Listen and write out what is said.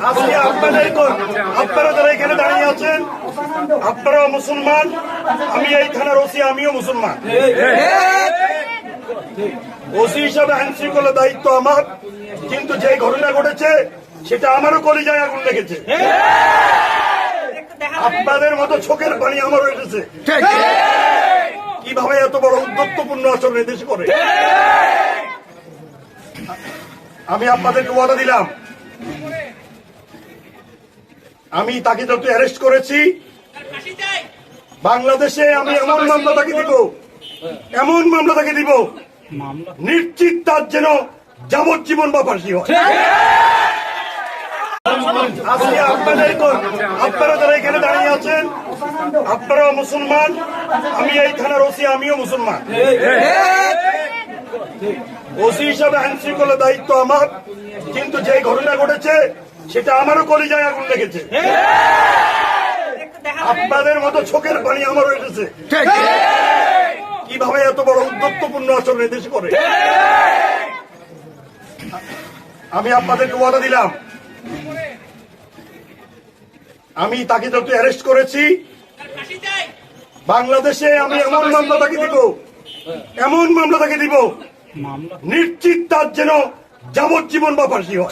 আজকে আপনারা যারা এখানে দাঁড়িয়ে আছেন, আপনারাও মুসলমান, আমি এই থানার ওসি, আমিও মুসলমান। ওসি হিসাবে আইন শৃঙ্খলা দায়িত্ব আমার, কিন্তু যে ঘটনা ঘটেছে সেটা আমারও কলিজায় আগুন লেগেছে। আপনাদের মতো চোখের পানি আমারও এসেছে। কিভাবে এত বড় উদ্যত্তপূর্ণ আচরণ দেশে করে। আমি আপনাদেরকে ওয়াদা দিলাম, আমি তাকে যত অ্যারেস্ট করেছি বাংলাদেশে আমি এমন মামলা তাকে দিব, নিশ্চিত তার যেন যাবজ্জীবন বা ফাঁসি হয়। আজকে আপনারা যারা এখানে দাঁড়িয়ে আছেন, আপনারাও মুসলমান, আমি এই থানার ওসি, আমিও মুসলমান। ওসি হিসাবে আইন শৃঙ্খলা দায়িত্ব আমার, কিন্তু যে ঘটনা ঘটেছে সেটা আমারও কলিজায় আগুন লেগেছে। আপনাদের মতো চোখের পানি আমারও এসেছে। কিভাবে এত বড় উদ্যত্তপূর্ণ আচরণ দেশে করে। আমি আপনাদেরকে ওয়াদা দিলাম, আমি তাকে যত অ্যারেস্ট করেছি বাংলাদেশে আমি এমন মামলা তাকে দিব, নিশ্চিত তার যেন যাবজ্জীবন বা ফাঁসি হয়।